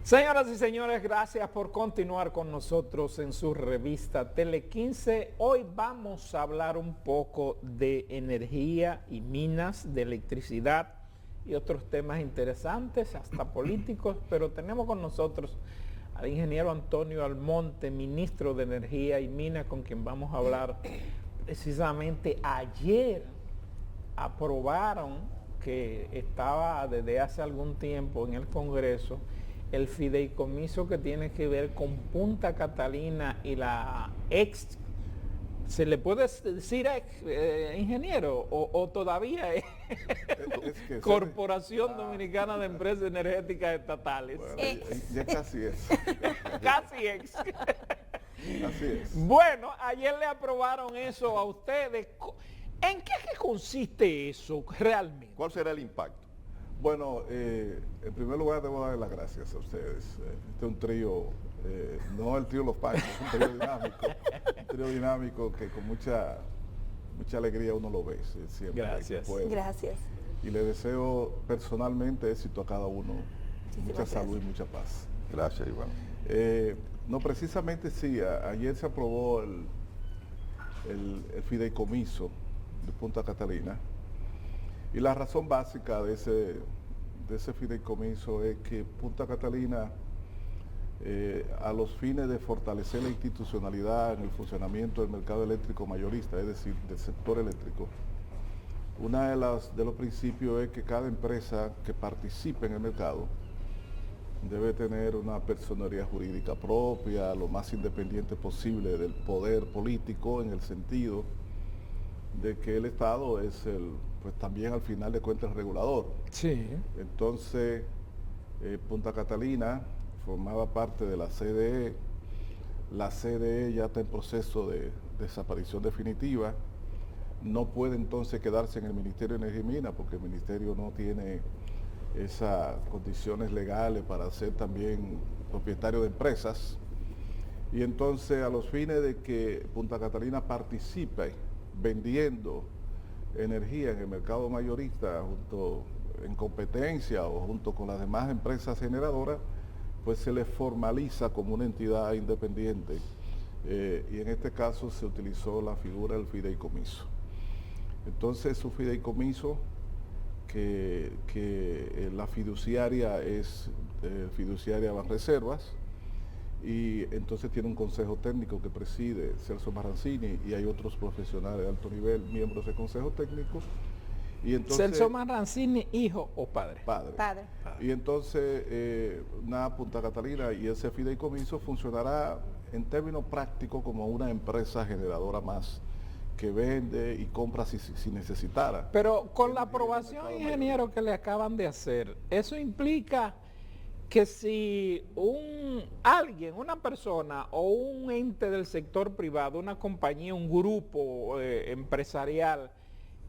Señoras y señores, gracias por continuar con nosotros en su revista Tele 15. Hoy vamos a hablar un poco de energía y minas, de electricidad y otros temas interesantes, hasta políticos, pero tenemos con nosotros al ingeniero Antonio Almonte, ministro de Energía y Minas, con quien vamos a hablar precisamente. Ayer aprobaron, que estaba desde hace algún tiempo en el Congreso, el fideicomiso que tiene que ver con Punta Catalina y la ex, ¿se le puede decir ingeniero? O todavía es que Corporación Dominicana de Empresas Energéticas Estatales. Bueno, ya casi es. Casi ex. Así es. Bueno, ayer le aprobaron eso a ustedes. ¿En qué es que consiste eso realmente? ¿Cuál será el impacto? Bueno, en primer lugar debo dar las gracias a ustedes. Este es un trío, no el trío Los Panchos, es un trío dinámico que con mucha alegría uno lo ve siempre. Gracias. Gracias. Y le deseo personalmente éxito a cada uno, Muchísimas mucha salud gracias. y mucha paz. Gracias, Iván. No, precisamente sí, ayer se aprobó el fideicomiso de Punta Catalina, y la razón básica de ese fideicomiso es que Punta Catalina, a los fines de fortalecer la institucionalidad en el funcionamiento del mercado eléctrico mayorista, es decir, del sector eléctrico, uno de los principios es que cada empresa que participe en el mercado debe tener una personería jurídica propia, lo más independiente posible del poder político, en el sentido de que el Estado es pues también al final de cuentas el regulador. Sí. Entonces, Punta Catalina formaba parte de la CDE. La CDE ya está en proceso de desaparición definitiva. No puede entonces quedarse en el Ministerio de Energía y Minas, porque el Ministerio no tiene esas condiciones legales para ser también propietario de empresas. Y entonces, a los fines de que Punta Catalina participe vendiendo energía en el mercado mayorista en competencia o junto con las demás empresas generadoras, pues se le formaliza como una entidad independiente, y en este caso se utilizó la figura del fideicomiso. Entonces, su fideicomiso, que la fiduciaria es fiduciaria Banreservas, y entonces tiene un consejo técnico que preside Celso Marrancini, y hay otros profesionales de alto nivel, miembros del consejo técnico. Y entonces, Celso Marrancini, hijo o padre. Padre. Y entonces, Punta Catalina y ese fideicomiso funcionará en términos prácticos como una empresa generadora más, que vende y compra si necesitara. Pero con la aprobación, ingeniero, que le acaban de hacer, eso implica que si una persona o un ente del sector privado, una compañía, un grupo empresarial,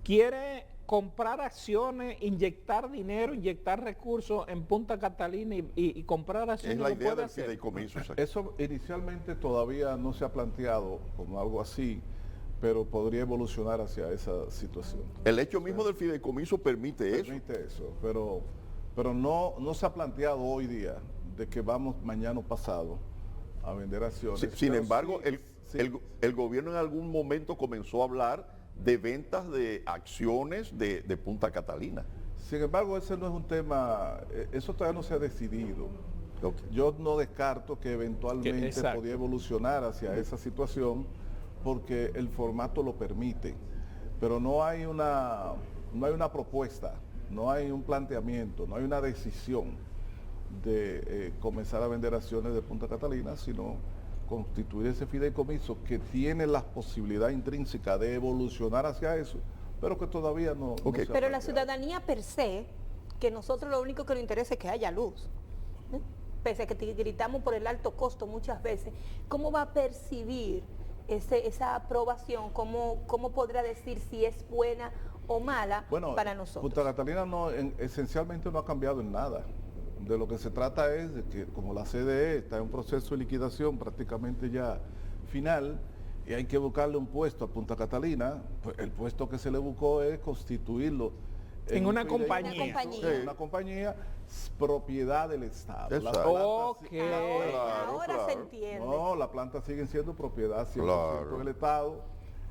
quiere comprar acciones, inyectar dinero, inyectar recursos en Punta Catalina y comprar acciones, Es la ¿lo idea puede del hacer? fideicomiso. Eso inicialmente todavía no se ha planteado como algo así, pero podría evolucionar hacia esa situación. El hecho mismo del fideicomiso permite eso. Permite eso, pero no se ha planteado hoy día de que vamos mañana o pasado a vender acciones. Sin Pero embargo, sí, el gobierno en algún momento comenzó a hablar de ventas de acciones de Punta Catalina. sin embargo, ese no es un tema, eso todavía no se ha decidido. Ok. Yo no descarto que eventualmente Exacto. podría evolucionar hacia esa situación, porque el formato lo permite, pero no hay una propuesta, no hay un planteamiento, no hay una decisión de comenzar a vender acciones de Punta Catalina, sino constituir ese fideicomiso que tiene la posibilidad intrínseca de evolucionar hacia eso, pero que todavía no Ok. se ha Pero la planteado. ciudadanía per se, que nosotros lo único que nos interesa es que haya luz. Pese a que gritamos por el alto costo muchas veces, ¿cómo va a percibir esa aprobación? ¿Cómo podrá decir si es buena o mala para nosotros? Punta Catalina esencialmente no ha cambiado en nada. De lo que se trata es de que, como la CDE está en un proceso de liquidación prácticamente ya final, y hay que buscarle un puesto a Punta Catalina, pues el puesto que se le buscó es constituirlo En una un compañía. fideicomiso, Sí. en una compañía propiedad del Estado. Las Exacto. plantas Ok. sí- Ahora claro. se entiende. No, las plantas siguen siendo propiedad 100% Claro. del Estado.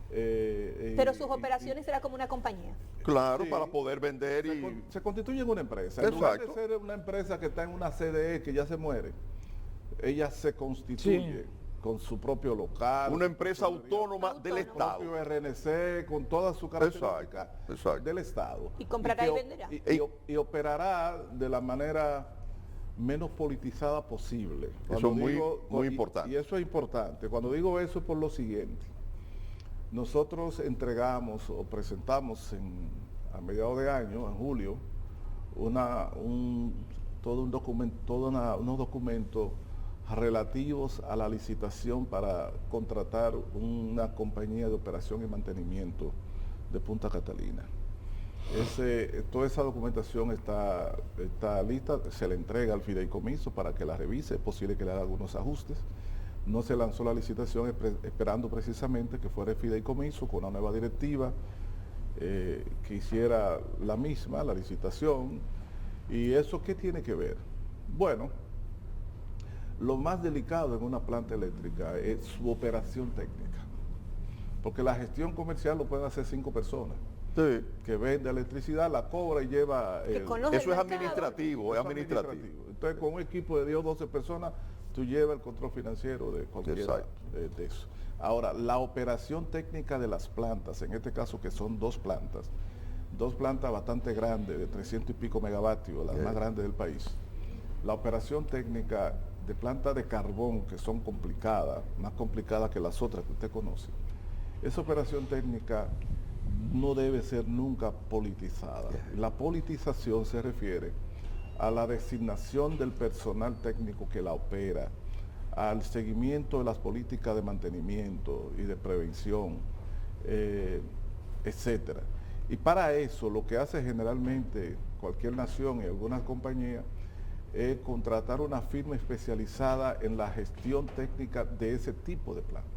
Pero sus operaciones será como una compañía. Claro, Sí. para poder vender y... se constituye en una empresa. En lugar de Exacto. ser una empresa que está en una CDE que ya se muere, ella se constituye con su propio local. Una su empresa propio autónoma del Autónoma. Estado. propio RNC, con todas sus características exacto. del Estado. Y comprará que y venderá. y operará de la manera menos politizada posible. Eso es muy y- importante. Y eso es importante. Cuando digo eso es por lo siguiente. Nosotros entregamos o presentamos a mediados de año, en julio, unos documentos relativos a la licitación para contratar una compañía de operación y mantenimiento de Punta Catalina. Toda esa documentación está lista, se le entrega al fideicomiso para que la revise, es posible que le haga algunos ajustes. No se lanzó la licitación esperando precisamente que fuera el fideicomiso con una nueva directiva que hiciera la misma, la licitación. ¿Y eso qué tiene que ver? Bueno, lo más delicado en una planta eléctrica es su operación técnica, porque la gestión comercial lo pueden hacer 5 personas, Sí. que vende electricidad, la cobra y lleva... Que con los Eso del es mercado, administrativo, es administrativo. Entonces, con un equipo de 10 o 12 personas, tú llevas el control financiero de cualquiera Exacto. de eso. Ahora, la operación técnica de las plantas, en este caso que son dos plantas bastante grandes, de 300 y pico megavatios, las más grandes del país. La operación técnica de plantas de carbón, que son complicadas, más complicadas que las otras que usted conoce, esa operación técnica no debe ser nunca politizada. La politización se refiere a la designación del personal técnico que la opera, al seguimiento de las políticas de mantenimiento y de prevención, etcétera. Y para eso lo que hace generalmente cualquier nación y algunas compañías es contratar una firma especializada en la gestión técnica de ese tipo de planta.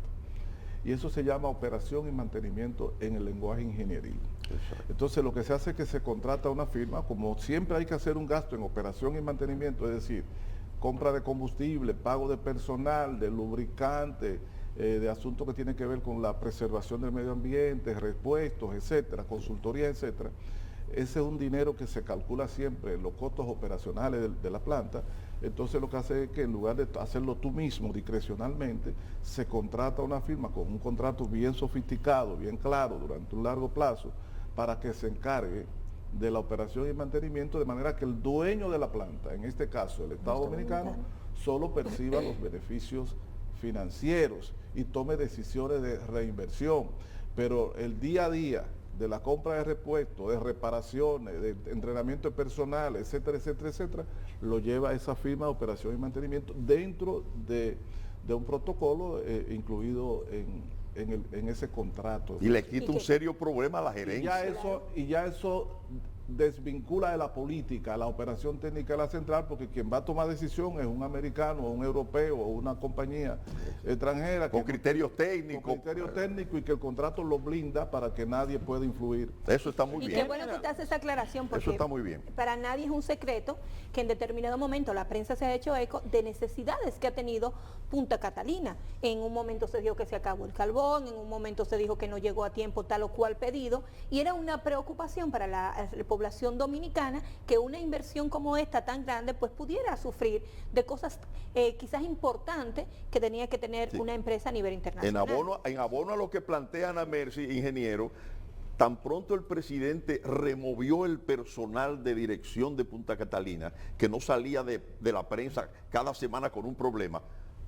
Y eso se llama operación y mantenimiento en el lenguaje ingenieril. Entonces lo que se hace es que se contrata una firma, como siempre hay que hacer un gasto en operación y mantenimiento, es decir, compra de combustible, pago de personal, de lubricante, de asuntos que tienen que ver con la preservación del medio ambiente, repuestos, etcétera, consultoría, etcétera. Ese es un dinero que se calcula siempre en los costos operacionales de la planta. Entonces lo que hace es que en lugar de hacerlo tú mismo discrecionalmente, se contrata una firma con un contrato bien sofisticado, bien claro, durante un largo plazo, para que se encargue de la operación y mantenimiento, de manera que el dueño de la planta, en este caso el Estado Dominicano, solo perciba los beneficios financieros y tome decisiones de reinversión. Pero el día a día de la compra de repuestos, de reparaciones, de entrenamiento de personal, etcétera, etcétera, etcétera, lo lleva esa firma de operación y mantenimiento dentro de un protocolo incluido en ese contrato. Y le quita un serio problema a la Y gerencia. ya eso desvincula de la política la operación técnica de la central, porque quien va a tomar decisión es un americano, o un europeo, o una compañía extranjera. Con criterios técnicos. Con criterios técnicos, y que el contrato lo blinda para que nadie pueda influir. Eso está muy Y bien. qué bueno que usted hace esa aclaración, porque Eso está muy bien. para nadie es un secreto que en determinado momento la prensa se ha hecho eco de necesidades que ha tenido Punta Catalina. En un momento se dijo que se acabó el carbón, en un momento se dijo que no llegó a tiempo tal o cual pedido, y era una preocupación para la población dominicana que una inversión como esta tan grande pues pudiera sufrir de cosas quizás importantes que tenía que tener Sí. una empresa a nivel internacional. En abono a lo que plantea Ana Mercy, ingeniero, tan pronto el presidente removió el personal de dirección de Punta Catalina, que no salía de la prensa cada semana con un problema,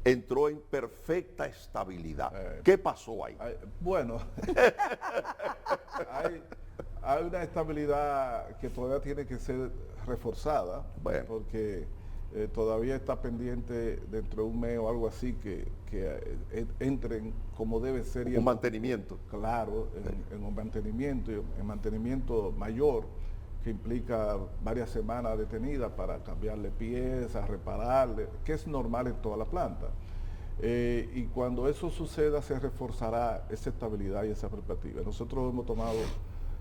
entró en perfecta estabilidad. ¿Qué pasó ahí? Bueno, hay una estabilidad que todavía tiene que ser reforzada, Bueno. porque todavía está pendiente dentro de un mes o algo así que entren como debe ser. Un mantenimiento. Claro, en un mantenimiento, en mantenimiento mayor, que implica varias semanas detenidas para cambiarle piezas, repararle, que es normal en toda la planta. Y cuando eso suceda se reforzará esa estabilidad y esa perspectiva. Nosotros hemos tomado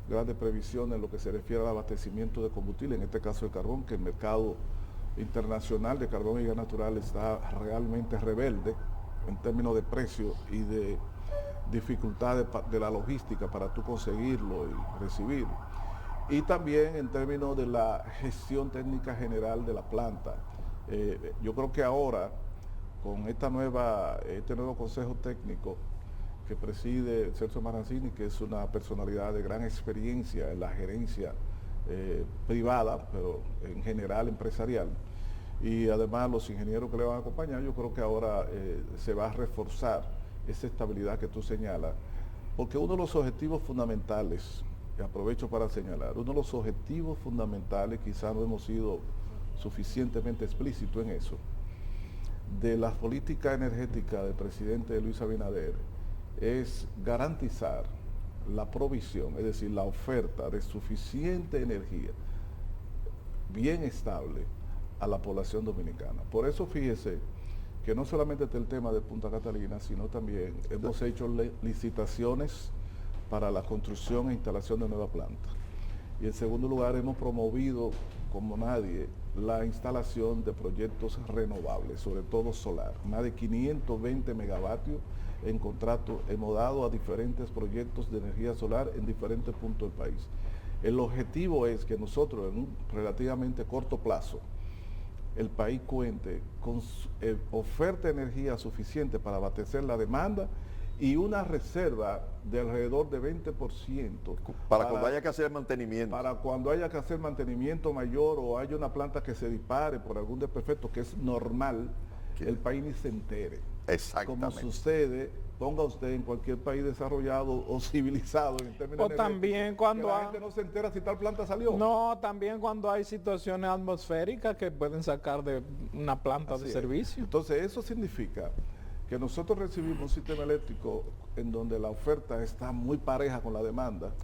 grandes previsiones en lo que se refiere al abastecimiento de combustible, en este caso el carbón, que el mercado internacional de carbón y gas natural está realmente rebelde en términos de precio y de dificultad de la logística para tú conseguirlo y recibirlo. Y también en términos de la gestión técnica general de la planta. Yo creo que ahora, con este nuevo consejo técnico que preside Celso Marancini, que es una personalidad de gran experiencia en la gerencia privada, pero en general empresarial, y además los ingenieros que le van a acompañar, yo creo que ahora se va a reforzar esa estabilidad que tú señalas, porque uno de los objetivos fundamentales, y aprovecho para señalar, uno de los objetivos fundamentales, quizás no hemos sido suficientemente explícitos en eso, de la política energética del presidente Luis Abinader, es garantizar la provisión, es decir, la oferta de suficiente energía, bien estable, a la población dominicana. Por eso fíjese que no solamente está el tema de Punta Catalina, sino también hemos hecho licitaciones para la construcción e instalación de nuevas plantas. Y en segundo lugar, hemos promovido, como nadie, la instalación de proyectos renovables, sobre todo solar. Más de 520 megavatios en contrato hemos dado a diferentes proyectos de energía solar en diferentes puntos del país. El objetivo es que nosotros, en un relativamente corto plazo, el país cuente con oferta de energía suficiente para abastecer la demanda y una reserva de alrededor de 20% para cuando haya que hacer mantenimiento. Para cuando haya que hacer mantenimiento mayor o haya una planta que se dispare por algún desperfecto, que es normal, que el país ni se entere. Exactamente. Como sucede, ponga usted en cualquier país desarrollado o civilizado en términos o también cuando la gente no se entera si tal planta salió. No, también cuando hay situaciones atmosféricas que pueden sacar de una planta de servicio. Entonces eso significa que nosotros recibimos un sistema eléctrico en donde la oferta está muy pareja con la demanda,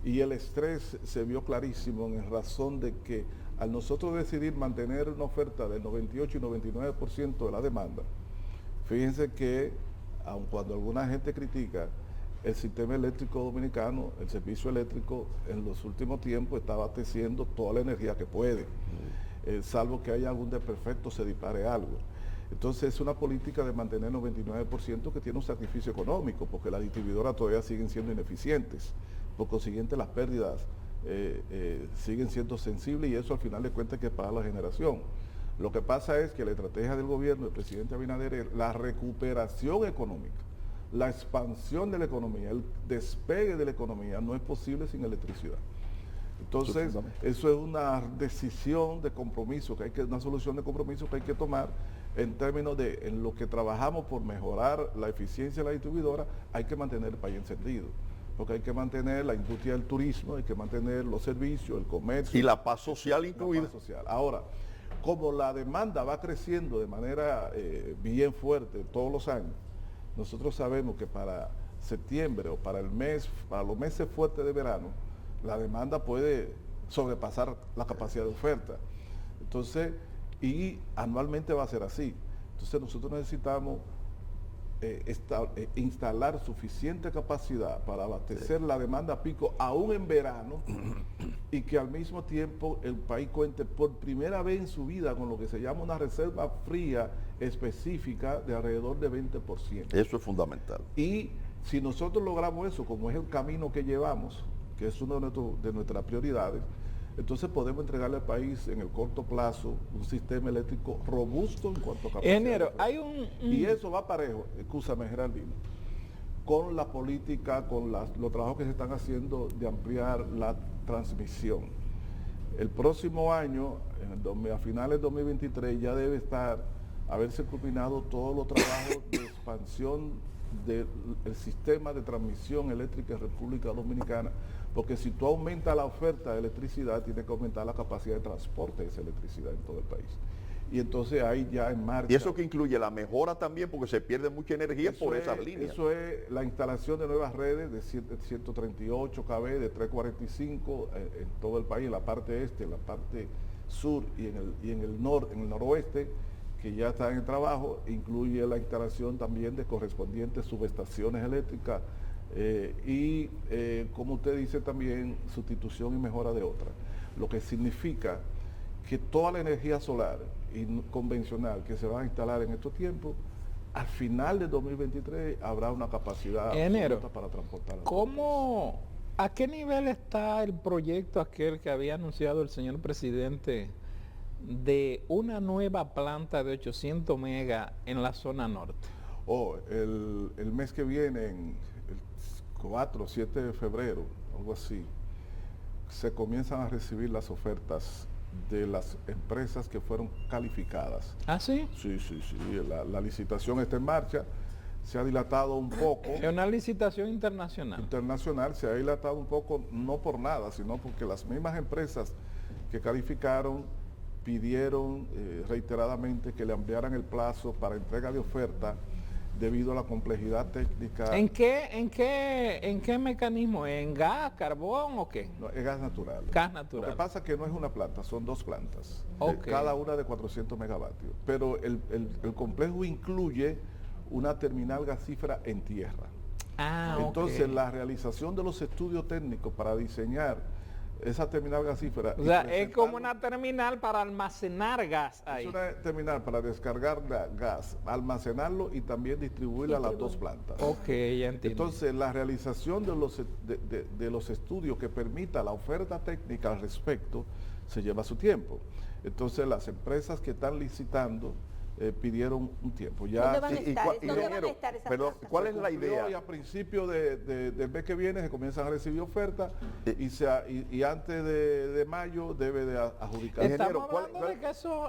y el estrés se vio clarísimo en razón de que al nosotros decidir mantener una oferta del 98 y 99% de la demanda, fíjense que aun cuando alguna gente critica el sistema eléctrico dominicano, el servicio eléctrico en los últimos tiempos está abasteciendo toda la energía que puede, salvo que haya algún desperfecto, se dispare algo. Entonces es una política de mantener 99% que tiene un sacrificio económico, porque las distribuidoras todavía siguen siendo ineficientes. Por consiguiente, las pérdidas siguen siendo sensibles, y eso al final de cuentas hay que pagar la generación. Lo que pasa es que la estrategia del gobierno del presidente Abinader es la recuperación económica, la expansión de la economía, el despegue de la economía no es posible sin electricidad. Entonces, eso es una decisión de compromiso, una solución de compromiso que hay que tomar en términos de, en lo que trabajamos por mejorar la eficiencia de la distribuidora, hay que mantener el país encendido, porque hay que mantener la industria del turismo, hay que mantener los servicios, el comercio. Y la paz social incluida. La paz social. Ahora, como la demanda va creciendo de manera bien fuerte todos los años, nosotros sabemos que para septiembre o para los meses fuertes de verano, la demanda puede sobrepasar la capacidad de oferta. Entonces, y anualmente va a ser así. Entonces nosotros necesitamos instalar suficiente capacidad para abastecer la demanda pico aún en verano, y que al mismo tiempo el país cuente por primera vez en su vida con lo que se llama una reserva fría específica de alrededor de 20%. Eso es fundamental. Y si nosotros logramos eso, como es el camino que llevamos, que es una de nuestras prioridades, entonces podemos entregarle al país en el corto plazo un sistema eléctrico robusto en cuanto a capacidad. Ingeniero, hay Y eso va parejo, escúchame Geraldino, con la política, con los trabajos que se están haciendo de ampliar la transmisión. El próximo año, a finales de 2023, ya debe haberse culminado todos los trabajos de expansión del sistema de transmisión eléctrica en República Dominicana, porque si tú aumentas la oferta de electricidad, tienes que aumentar la capacidad de transporte de esa electricidad en todo el país. Y entonces ahí ya en marcha. Y eso que incluye la mejora también, porque se pierde mucha energía por esas líneas. Eso es la instalación de nuevas redes de 138 kV, de 345 en todo el país, en la parte este, en la parte sur y en el noroeste, que ya está en el trabajo. Incluye la instalación también de correspondientes subestaciones eléctricas Como usted dice también, sustitución y mejora de otra, lo que significa que toda la energía solar y convencional que se va a instalar en estos tiempos, al final de 2023 habrá una capacidad absoluta para transportar. ¿A qué nivel está el proyecto aquel que había anunciado el señor presidente de una nueva planta de 800 megas en la zona norte? El mes que viene, el 4 o 7 de febrero, algo así, se comienzan a recibir las ofertas de las empresas que fueron calificadas. ¿Ah, sí? Sí. La licitación está en marcha, se ha dilatado un poco. Es una licitación internacional. Internacional, se ha dilatado un poco, no por nada, sino porque las mismas empresas que calificaron pidieron reiteradamente que le ampliaran el plazo para entrega de oferta debido a la complejidad técnica. ¿En qué mecanismo? ¿En gas, carbón o qué? No, es gas natural. Gas natural. Lo que pasa es que no es una planta, son dos plantas, Okay. cada una de 400 megavatios. Pero el complejo incluye una terminal gasífera en tierra. Entonces, ok. la realización de los estudios técnicos para diseñar esa terminal gasífera. O sea, es como una terminal para almacenar gas ahí. Es una terminal para descargar gas, almacenarlo y también distribuirlo a las dos plantas. Ok, ya entiendo. Entonces, la realización de los estudios que permita la oferta técnica al respecto se lleva su tiempo. Entonces, las empresas que están licitando pidieron un tiempo. ¿Dónde van a estar? ¿Dónde van a ingeniero, estar esas perdón, plantas? ¿cuál es la idea? Y a principio del mes que viene se comienzan a recibir ofertas y antes de mayo debe de adjudicarse. Estamos ¿cuál- hablando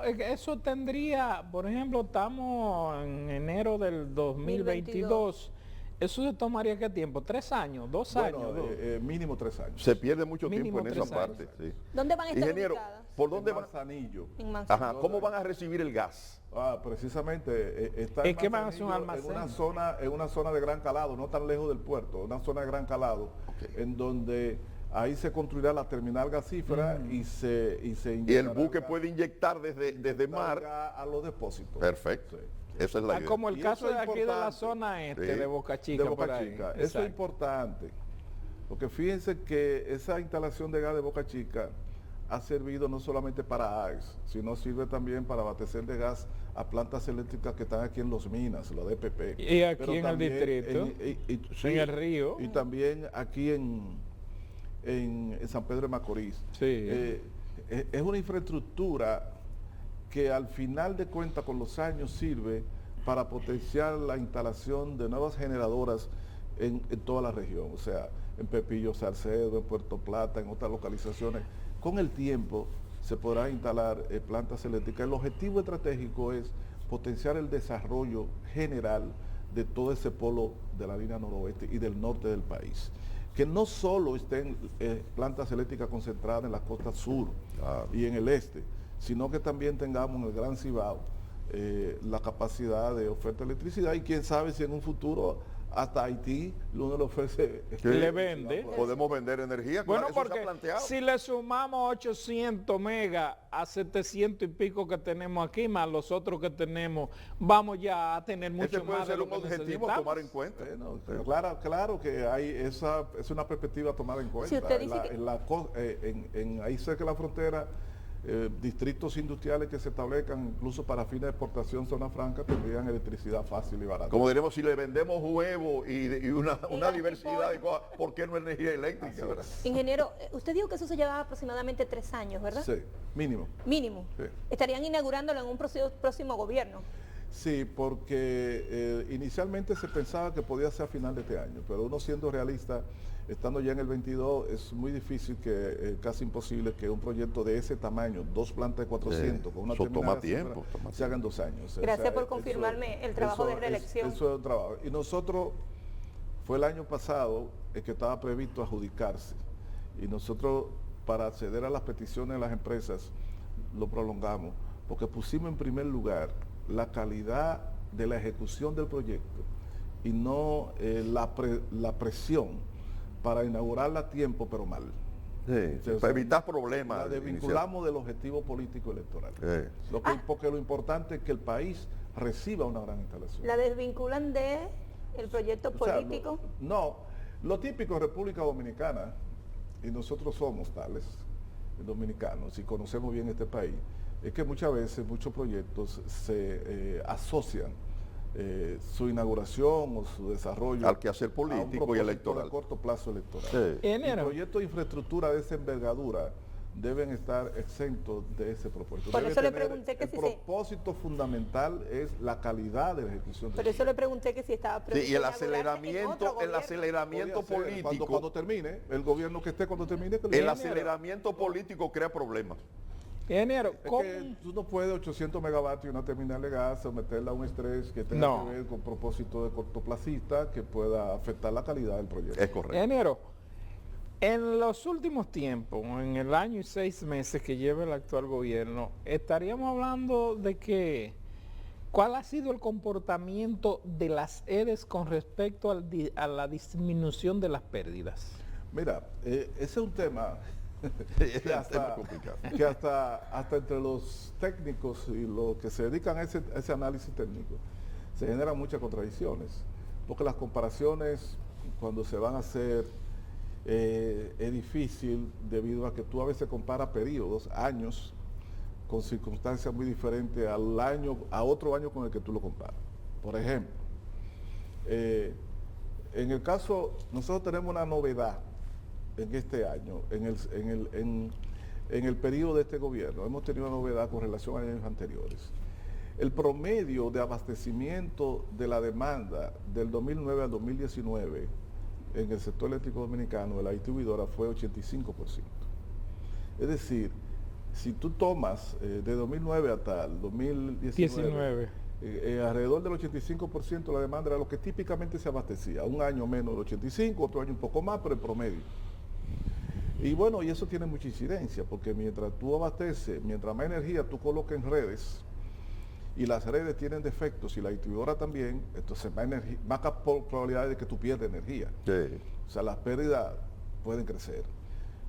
de que eso tendría, por ejemplo, estamos en enero del 2022. ¿Eso se tomaría qué tiempo? ¿3 años? ¿2 años? Mínimo 3 años. Se pierde mucho Mínimo tiempo en esa 3 años. parte. Sí. ¿Dónde van a estar Ingeniero, ubicadas? ¿por dónde En van? Manzanillo. En Manzanillo. Ajá, ¿cómo van a recibir el gas? Precisamente está ¿Es que van a hacer un Manzanillo, almacén? en una zona de gran calado, no tan lejos del puerto, una zona de gran calado, en donde ahí se construirá la terminal gasífera y se Y el inyectará buque gas- puede inyectar desde mar. gas a los depósitos. Perfecto. Sí. Esa es la idea. Como el Y caso eso de es aquí de la importante. zona este, Sí. de Boca Chica. De Boca por ahí. Chica. Eso es Exacto. importante, porque fíjense que esa instalación de gas de Boca Chica ha servido no solamente para AES, sino sirve también para abastecer de gas a plantas eléctricas que están aquí en Los Minas, la DPP. Y aquí Pero en el también distrito, en el río. Y también aquí en San Pedro de Macorís. Sí. Es una infraestructura que al final de cuentas con los años sirve para potenciar la instalación de nuevas generadoras en toda la región, o sea, en Pepillo, Salcedo, en Puerto Plata, en otras localizaciones. Con el tiempo se podrá instalar plantas eléctricas. El objetivo estratégico es potenciar el desarrollo general de todo ese polo de la línea noroeste y del norte del país. Que no solo estén plantas eléctricas concentradas en la costa sur y en el este, sino que también tengamos en el Gran Cibao la capacidad de oferta de electricidad y quién sabe si en un futuro hasta Haití uno le ofrece. Le vende. Podemos vender energía. Bueno, claro, eso se ha porque planteado. si le sumamos 800 megas a 700 y pico que tenemos aquí, más los otros que tenemos, vamos ya a tener mucho Ese puede más de ser lo un que objetivo a necesitamos. tomar en cuenta. Bueno, pero claro que hay esa es una perspectiva a tomar en cuenta. Si usted dice Ahí cerca de la frontera, distritos industriales que se establezcan incluso para fines de exportación, zona franca, tendrían electricidad fácil y barata. Como diremos, si le vendemos huevo y una gas y diversidad de pollo. cosas, ¿por qué no energía eléctrica? ¿Verdad? Ingeniero, usted dijo que eso se llevaba aproximadamente 3 años, ¿verdad? Sí, mínimo. Mínimo. Sí. Estarían inaugurándolo en un próximo gobierno. Sí, porque inicialmente se pensaba que podía ser a final de este año, pero uno siendo realista, estando ya en el 22, es muy difícil, casi imposible que un proyecto de ese tamaño, 2 plantas de 400, con una Eso terminal toma gasífera, tiempo, se haga en 2 años. Gracias por confirmarme el trabajo de reelección. Eso es un trabajo. Y nosotros, fue el año pasado que estaba previsto adjudicarse, y nosotros, para acceder a las peticiones de las empresas, lo prolongamos, porque pusimos en primer lugar la calidad de la ejecución del proyecto y no la presión para inaugurarla a tiempo, pero mal. Sí, para evitar problemas. La desvinculamos del objetivo político electoral. Porque lo importante es que el país reciba una gran instalación. ¿La desvinculan de el proyecto O sea, político? no, Lo típico en República Dominicana, y nosotros somos tales, dominicanos, y conocemos bien este país, es que muchas veces muchos proyectos se asocian su inauguración o su desarrollo al quehacer político y electoral. A corto plazo electoral. Sí. Y proyectos de infraestructura de esa envergadura deben estar exentos de ese propósito. Por eso le pregunté que el propósito fundamental es la calidad de la ejecución. Por eso le pregunté que si estaba previsto. Sí, y el aceleramiento político. Cuando termine, el gobierno que esté cuando termine. El aceleramiento político crea problemas. Ingeniero, ¿cómo? Que tú no puedes 800 megavatios una terminal de gas someterla a un estrés que tenga que ver con propósito de cortoplacista que pueda afectar la calidad del proyecto. Es correcto. Ingeniero, en los últimos tiempos, en el año y 6 meses que lleva el actual gobierno, estaríamos hablando de que ¿cuál ha sido el comportamiento de las EDES con respecto a la disminución de las pérdidas? Mira, ese es un tema que hasta entre los técnicos y los que se dedican a ese análisis técnico se generan muchas contradicciones, porque las comparaciones cuando se van a hacer es difícil debido a que tú a veces comparas periodos, años, con circunstancias muy diferentes a otro año con el que tú lo comparas. Por ejemplo, en el caso, nosotros tenemos una novedad en este año, en el periodo de este gobierno, hemos tenido una novedad con relación a años anteriores. El promedio de abastecimiento de la demanda del 2009 al 2019 en el sector eléctrico dominicano de la distribuidora fue 85%. Es decir, si tú tomas de 2009 hasta el 2019, alrededor del 85% de la demanda era lo que típicamente se abastecía, un año menos del 85, otro año un poco más, pero en promedio. Y bueno, y eso tiene mucha incidencia, porque mientras tú abasteces, mientras más energía tú colocas en redes, y las redes tienen defectos y la distribuidora también, entonces más probabilidades de que tú pierdas energía. Sí. O sea, las pérdidas pueden crecer.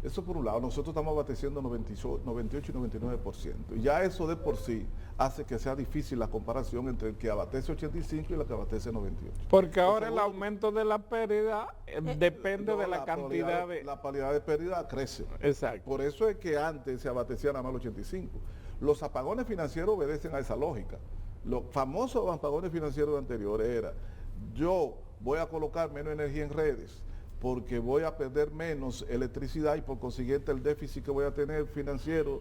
Eso por un lado, nosotros estamos abasteciendo 98 y 99%. Y ya eso de por sí hace que sea difícil la comparación entre el que abastece 85 y el que abastece 98. Porque ahora el aumento de la pérdida depende de la cantidad de... La probabilidad de pérdida crece. Exacto. Por eso es que antes se abastecía nada más el 85. Los apagones financieros obedecen a esa lógica. Los famosos apagones financieros anteriores era, yo voy a colocar menos energía en redes porque voy a perder menos electricidad y por consiguiente el déficit que voy a tener financiero,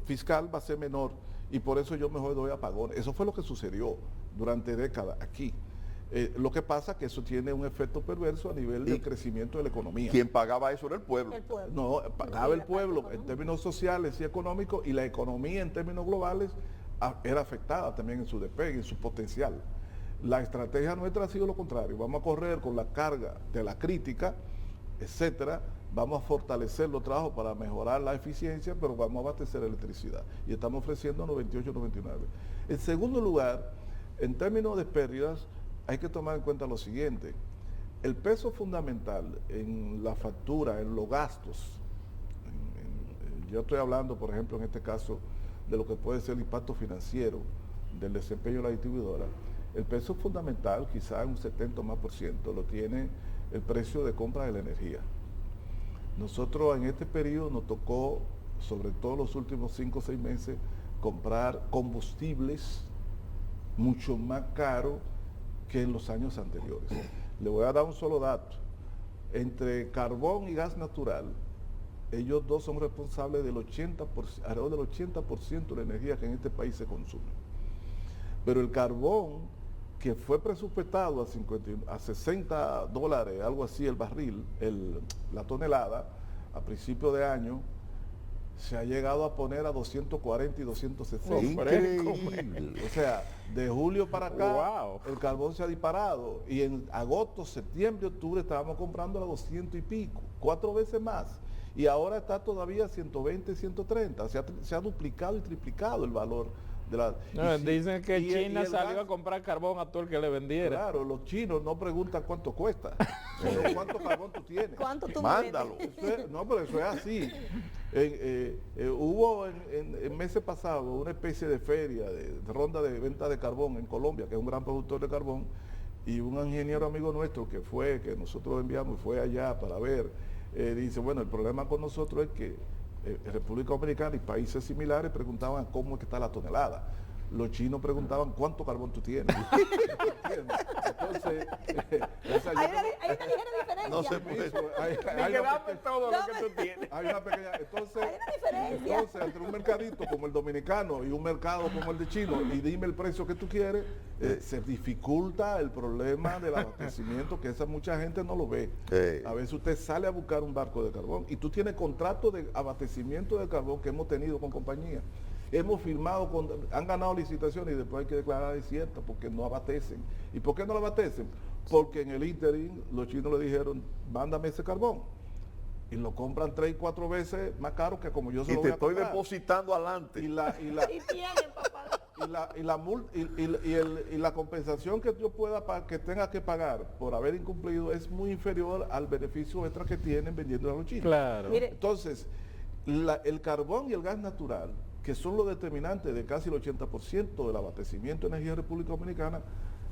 fiscal va a ser menor y por eso yo mejor doy apagones. Eso fue lo que sucedió durante décadas aquí. Lo que pasa es que eso tiene un efecto perverso a nivel del crecimiento de la economía. ¿Quién pagaba eso era el pueblo? No, pagaba el pueblo en términos sociales y económicos y la economía en términos globales era afectada también en su despegue, en su potencial. La estrategia nuestra ha sido lo contrario. Vamos a correr con la carga de la crítica, etcétera. Vamos a fortalecer los trabajos para mejorar la eficiencia, pero vamos a abastecer electricidad. Y estamos ofreciendo 98, 99. En segundo lugar, en términos de pérdidas, hay que tomar en cuenta lo siguiente. El peso fundamental en la factura, en los gastos, yo estoy hablando, por ejemplo, en este caso, de lo que puede ser el impacto financiero del desempeño de la distribuidora. El peso fundamental, quizás un 70 más por ciento, lo tiene el precio de compra de la energía. Nosotros en este periodo nos tocó, sobre todo los últimos 5 o 6 meses, comprar combustibles mucho más caros que en los años anteriores. Le voy a dar un solo dato. Entre carbón y gas natural, ellos dos son responsables del 80%, alrededor del 80% de la energía que en este país se consume. Pero el carbón, que fue presupuestado a $60, algo así el barril, la tonelada, a principio de año, se ha llegado a poner a 240 y 260. Increíble. O sea, de julio para acá, el carbón se ha disparado. Y en agosto, septiembre, octubre estábamos comprando a 200 y pico, 4 veces más. Y ahora está todavía a 120, 130. Se ha duplicado y triplicado el valor de la... Dicen que China salió a comprar carbón a todo el que le vendiera. Claro, los chinos no preguntan cuánto cuesta, sino cuánto carbón tú tienes. ¿Cuánto tú Mándalo. No, pero eso es así. Hubo en meses pasados una especie de feria, de ronda de venta de carbón en Colombia, que es un gran productor de carbón, Y un ingeniero amigo nuestro que nosotros enviamos, fue allá para ver, dice, bueno, el problema con nosotros es que República Dominicana y países similares preguntaban cómo es que está la tonelada. Los chinos preguntaban cuánto carbón tú tienes. Entonces, hay una ligera diferencia. No se puede. Todo lo que tú tienes. Hay una pequeña, entonces, Hay una diferencia. entonces, entre un mercadito como el dominicano y un mercado como el de chino, y dime el precio que tú quieres, se dificulta el problema del abastecimiento, que esa mucha gente no lo ve. A veces usted sale a buscar un barco de carbón y tú tienes contrato de abastecimiento de carbón que hemos tenido con compañías. Hemos firmado, han ganado licitaciones y después hay que declarar desierta porque no abastecen. ¿Y por qué no lo abastecen? Porque en el interim los chinos le dijeron, mándame ese carbón. Y lo compran 3 y 4 veces más caro que como yo se Y lo te voy a estoy comprar. depositando adelante. Y la compensación que yo que tenga que pagar por haber incumplido es muy inferior al beneficio extra que tienen vendiendo a los chinos. Claro. Mire, Entonces, el carbón y el gas natural, que son los determinantes de casi el 80% del abastecimiento de energía de República Dominicana,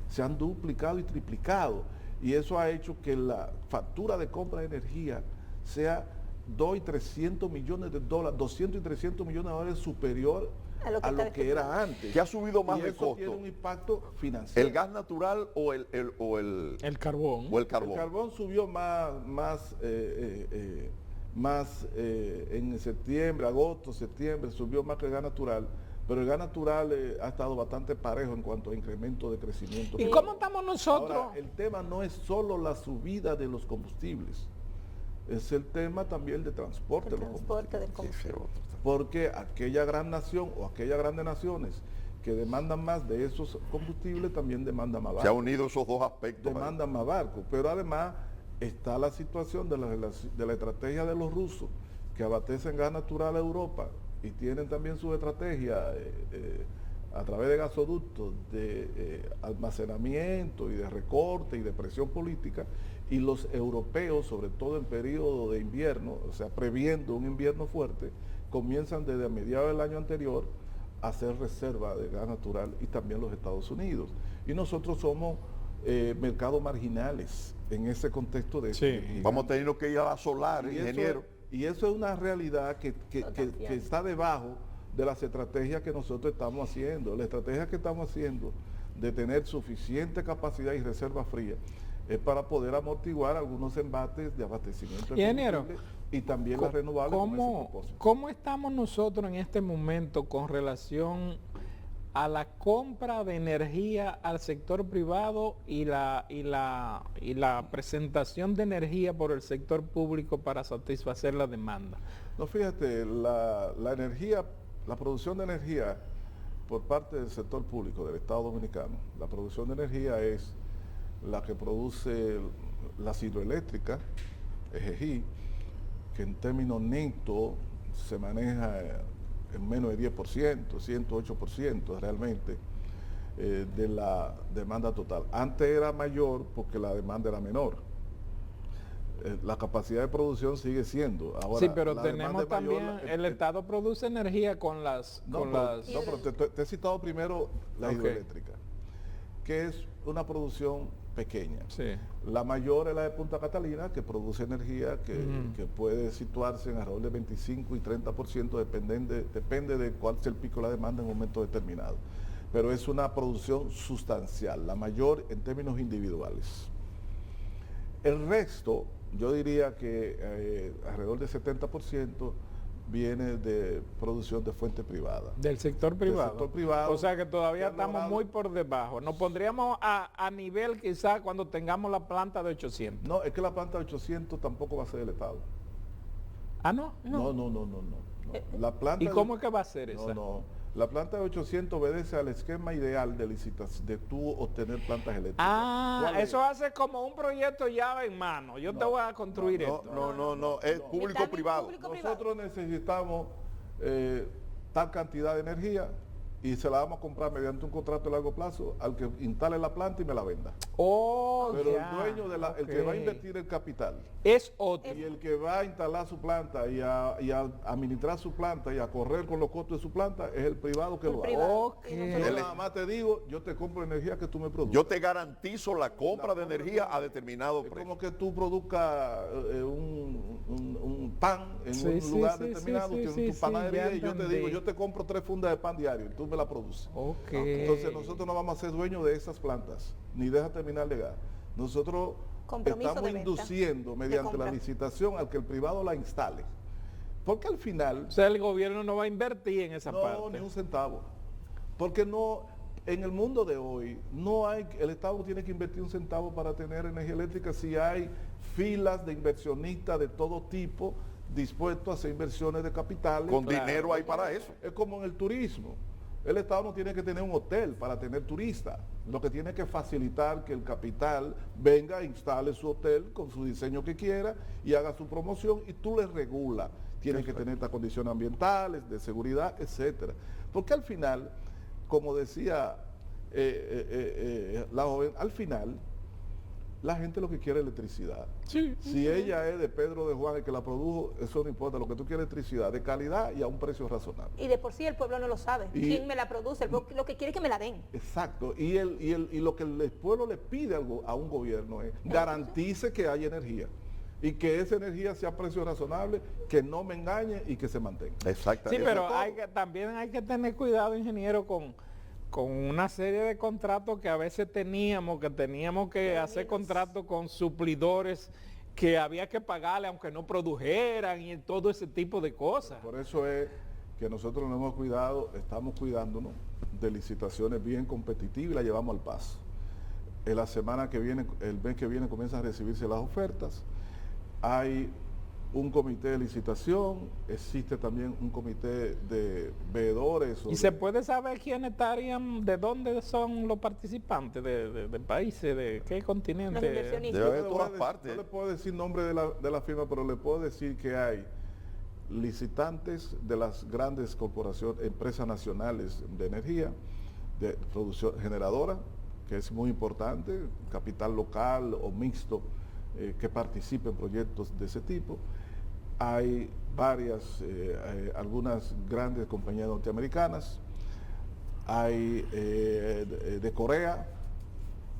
se han duplicado y triplicado. Y eso ha hecho que la factura de compra de energía sea 200 y 300 millones de dólares, 200 y 300 millones de dólares superior a lo que era antes. Que ha subido más y de eso costo. tiene un impacto financiero. ¿El gas natural o el carbón. o el carbón? El carbón subió más en septiembre, agosto, septiembre, subió más que el gas natural, pero el gas natural ha estado bastante parejo en cuanto a incremento de crecimiento. ¿Y cómo estamos nosotros? Ahora, el tema no es solo la subida de los combustibles, es el tema también de transporte el de los transporte del combustibles. combustible. Porque aquella gran nación o aquellas grandes naciones que demandan más de esos combustibles también demandan más Se han barcos. unido esos dos aspectos. Demandan más barcos, pero además está la situación de la estrategia de los rusos que abastecen gas natural a Europa y tienen también su estrategia a través de gasoductos de almacenamiento y de recorte y de presión política, y los europeos, sobre todo en periodo de invierno, o sea, previendo un invierno fuerte, comienzan desde a mediados del año anterior a hacer reserva de gas natural, y también los Estados Unidos. Y nosotros somos mercados marginales en ese contexto de... Sí. Vamos teniendo que ir a la solar, ingeniero. Y eso es una realidad que está debajo de las estrategias que nosotros estamos haciendo. La estrategia que estamos haciendo de tener suficiente capacidad y reserva fría es para poder amortiguar algunos embates de abastecimiento de Ingeniero, combustible y también las renovables con ese propósito. ¿Cómo estamos nosotros en este momento con relación a la compra de energía al sector privado y la presentación de energía por el sector público para satisfacer la demanda? No, fíjate, la energía, la producción de energía por parte del sector público del Estado Dominicano, la producción de energía es la que produce las hidroeléctricas, EGI, que en términos netos se maneja en menos de 10%, 108% realmente de la demanda total. Antes era mayor porque la demanda era menor. La capacidad de producción sigue siendo. Ahora, sí, pero la tenemos demanda es mayor, también, el Estado produce energía con las... pero te he citado primero la hidroeléctrica, que es una producción pequeña. Sí. La mayor es la de Punta Catalina, que produce energía que puede situarse en alrededor de 25 y 30%, depende de cuál sea el pico de la demanda en un momento determinado. Pero es una producción sustancial, la mayor en términos individuales. El resto, yo diría que alrededor del 70% viene de producción de fuente privada. Del sector privado. Del sector privado. O sea que todavía Que estamos muy por debajo. Nos pondríamos a nivel quizá cuando tengamos la planta de 800. No, es que la planta de 800 tampoco va a ser del Estado. ¿Ah, no? No. La planta ¿Y cómo es que va a ser esa? No. La planta de 800 obedece al esquema ideal de licitación, de tú obtener plantas eléctricas. Ah, eso hace como un proyecto llave en mano. Yo te voy a construir esto. No, es público-privado. Nosotros necesitamos tal cantidad de energía y se la vamos a comprar mediante un contrato de largo plazo al que instale la planta y me la venda. Oh, Pero ya, el dueño, el que va a invertir el capital es otro. y el que va a instalar su planta y a administrar su planta y a correr con los costos de su planta es el privado que El lo privado. hace. Y Yo nosotros- nada más te digo, yo te compro energía que tú me produces. Yo te garantizo la compra de energía a determinado Es precio. como que tú produzcas un pan en Sí, un sí, lugar sí, determinado, sí, tienes sí, tu sí, panadería ya y yo te entendí. digo, yo te compro 3 fundas de pan diario y tú me la produces. Ok. Entonces nosotros no vamos a ser dueños de esas plantas, ni de esa terminal de gas. Nosotros Compromiso estamos de venta, induciendo de mediante la compra. licitación al que el privado la instale. Porque al final, O sea, el gobierno no va a invertir en esa no, parte. ni un centavo. Porque no, en el mundo de hoy, no hay, el Estado no tiene que invertir un centavo para tener energía eléctrica si hay filas de inversionistas de todo tipo dispuestos a hacer inversiones de capitales. Con Claro. dinero hay para eso. Es como en el turismo. El Estado no tiene que tener un hotel para tener turistas. Lo que tiene que facilitar que el capital venga, instale su hotel con su diseño que quiera y haga su promoción y tú le regulas. Tienen que tener estas condiciones ambientales, de seguridad, etcétera. Porque al final, como decía la joven, al final la gente lo que quiere es electricidad. Sí. Si ella es de Pedro de Juan el que la produjo, eso no importa, lo que tú quieres es electricidad de calidad y a un precio razonable. Y de por sí el pueblo no lo sabe. Y- ¿Quién me la produce? El pueblo lo que quiere es que me la den. Exacto, y lo que el pueblo le pide a un gobierno es garantice que haya energía y que esa energía sea a precio razonable, que no me engañe y que se mantenga. Exacto. Sí, Eso pero es todo. también hay que tener cuidado, ingeniero, con una serie de contratos que a veces teníamos que hacer contratos con suplidores que había que pagarle aunque no produjeran y todo ese tipo de cosas. Por eso es que nosotros nos hemos cuidado, estamos cuidándonos de licitaciones bien competitivas y la llevamos al paso. En la semana que viene, el mes que viene comienzan a recibirse las ofertas. Hay un comité de licitación, existe también un comité de veedores. ¿Y se puede saber quiénes estarían, de dónde son los participantes, de países, de qué continente? Los inversionistas. Debe haber No le todas voy a partes. No le puedo decir nombre de la firma, pero le puedo decir que hay licitantes de las grandes corporaciones, empresas nacionales de energía, de producción generadora, que es muy importante, capital local o mixto, que participe en proyectos de ese tipo. Hay algunas grandes compañías norteamericanas, hay de Corea,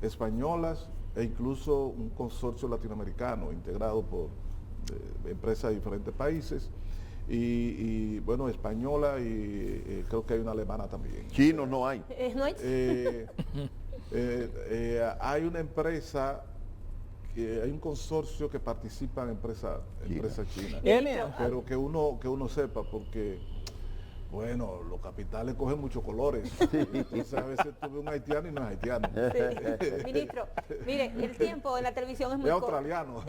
españolas e incluso un consorcio latinoamericano integrado por empresas de diferentes países y bueno, española y creo que hay una alemana también. Chinos no hay. No hay- Hay una empresa, hay un consorcio que participa en empresas chinas. Enia, Pero que uno sepa, porque, bueno, los capitales cogen muchos colores. Entonces a veces tú ves un haitiano y no es haitiano. Sí. Ministro, mire, el tiempo en la televisión es muy Es corto. australiano.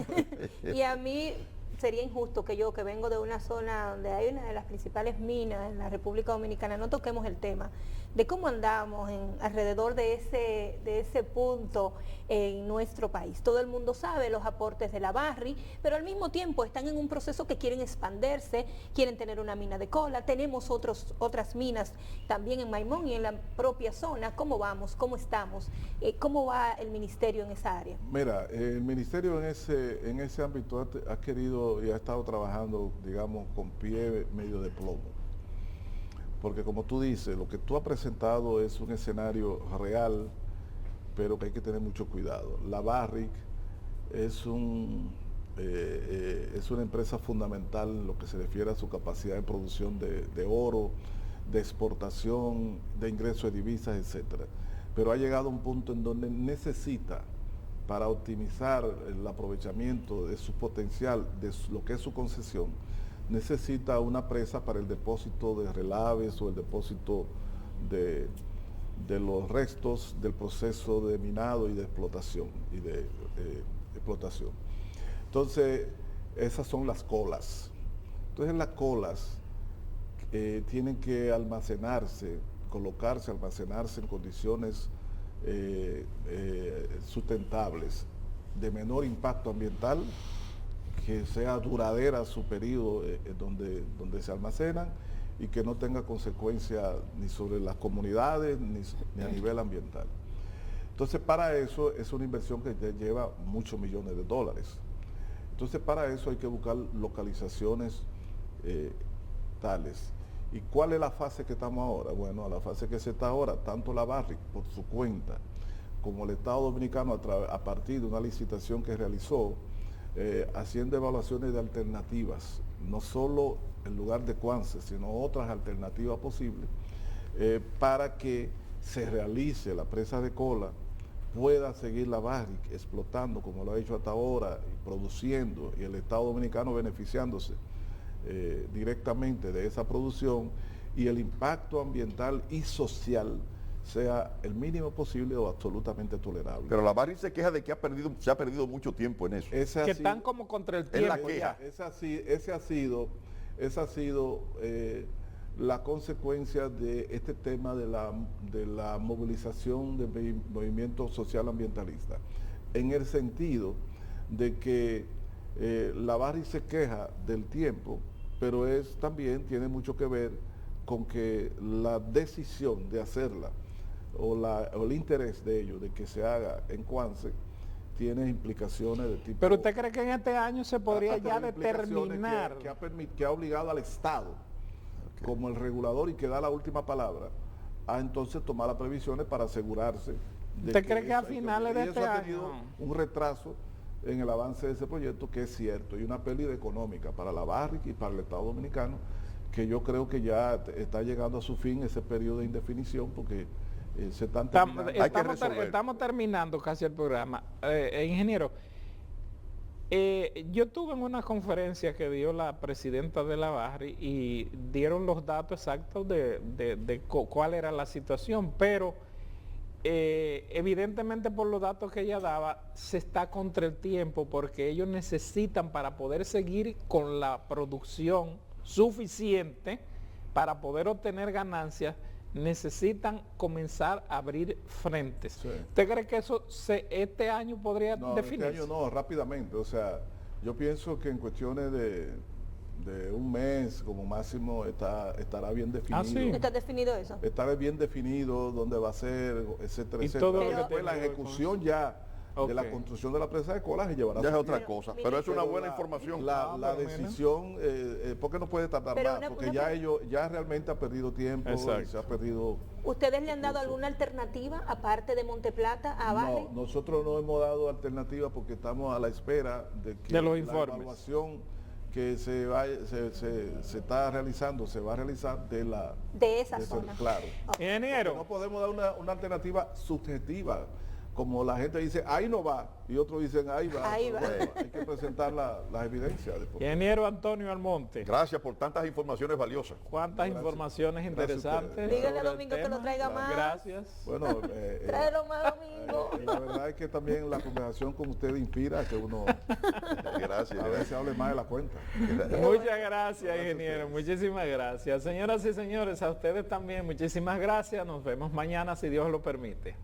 Y a mí sería injusto que yo, que vengo de una zona donde hay una de las principales minas en la República Dominicana, no toquemos el tema de cómo andamos alrededor de ese punto en nuestro país. Todo el mundo sabe los aportes de la Barri, pero al mismo tiempo están en un proceso que quieren expandirse, quieren tener una mina de cola. Tenemos otras minas también en Maimón y en la propia zona. ¿Cómo vamos? ¿Cómo estamos? ¿Cómo va el ministerio en esa área? Mira, el ministerio en ese ámbito ha querido y ha estado trabajando, digamos, con pie medio de plomo. Porque como tú dices, lo que tú has presentado es un escenario real, pero que hay que tener mucho cuidado. La Barrick es una empresa fundamental en lo que se refiere a su capacidad de producción de oro, de exportación, de ingreso de divisas, etcétera. Pero ha llegado a un punto en donde necesita, para optimizar el aprovechamiento de su potencial, de lo que es su concesión, necesita una presa para el depósito de relaves o el depósito de los restos del proceso de minado y de explotación. Entonces, esas son las colas. Entonces, las colas tienen que almacenarse en condiciones sustentables, de menor impacto ambiental, que sea duradera su periodo donde se almacenan y que no tenga consecuencias ni sobre las comunidades ni a nivel ambiental. Entonces, para eso es una inversión que ya lleva muchos millones de dólares. Entonces, para eso hay que buscar localizaciones tales. ¿Y cuál es la fase que estamos ahora? Bueno, a la fase que se está ahora, tanto la Barrick por su cuenta, como el Estado Dominicano a partir de una licitación que realizó, haciendo evaluaciones de alternativas, no solo en lugar de Cuance, sino otras alternativas posibles, para que se realice la presa de Cola, pueda seguir la Barrick explotando como lo ha hecho hasta ahora, y produciendo, y el Estado Dominicano beneficiándose directamente de esa producción, y el impacto ambiental y social sea el mínimo posible o absolutamente tolerable. Pero la Barrick se queja de que se ha perdido mucho tiempo en eso. Que están como contra el Es la tiempo queja. ya. Esa ha sido la consecuencia de este tema de la movilización del movimiento social ambientalista, en el sentido de que la Barrick se queja del tiempo, pero también tiene mucho que ver con que la decisión de hacerla o el interés de ellos de que se haga en Cuance tiene implicaciones de tipo... Pero ¿usted cree que en este año se podría hasta ya tener implicaciones determinar? que ha obligado al Estado, como el regulador y que da la última palabra, a entonces tomar las previsiones para asegurarse de ¿Usted cree que a eso hay finales de y eso este ha tenido año? un retraso en el avance de ese proyecto, que es cierto, y una pérdida económica para la Barrick y para el Estado Dominicano, que yo creo que ya está llegando a su fin ese periodo de indefinición, porque se están terminando. Estamos terminando casi el programa. Ingeniero, yo estuve en una conferencia que dio la presidenta de la Barrick y dieron los datos exactos de cuál era la situación, pero evidentemente por los datos que ella daba se está contra el tiempo, porque ellos necesitan, para poder seguir con la producción suficiente para poder obtener ganancias, necesitan comenzar a abrir frentes. Sí. ¿Usted cree que eso este año podría No, definirse? este año no, rápidamente. O sea, yo pienso que en cuestiones de un mes como máximo estará bien definido. Ah, sí. ¿Está definido eso? Estará bien definido dónde va a ser, etcétera, Y etcétera. todo lo que Después tenga la que ver ejecución ya de la Ok. construcción de la presa de Cola se llevará Ya es su otra tiempo. cosa, pero es una Pero buena información. La por lo menos. decisión, porque no puede tardar Pero más, porque una ya realmente ha perdido tiempo, Exacto. se ha perdido... ¿Ustedes le han dado alguna alternativa aparte de Monteplata a Barrick? No, nosotros no hemos dado alternativa porque estamos a la espera de que De los la informes. evaluación que se está realizando, se va a realizar de esa ese- zona. Claro. Ingeniero, No podemos dar una alternativa subjetiva, como la gente dice, ahí no va, y otros dicen, ahí va. Ahí Pero va. bueno, hay que presentar las evidencias. después. ingeniero Antonio Almonte, Gracias por tantas informaciones valiosas. cuántas Gracias. informaciones Gracias a interesantes. ustedes. Dígale a sobre el Domingo que lo tema. traiga más. Gracias. Bueno, Tráelo más, Domingo. la verdad es que también la conversación con usted inspira a que uno Gracias. a veces hable más de la cuenta. Muchas gracias, ingeniero. Muchísimas gracias. Señoras y señores, a ustedes también muchísimas gracias. Nos vemos mañana si Dios lo permite.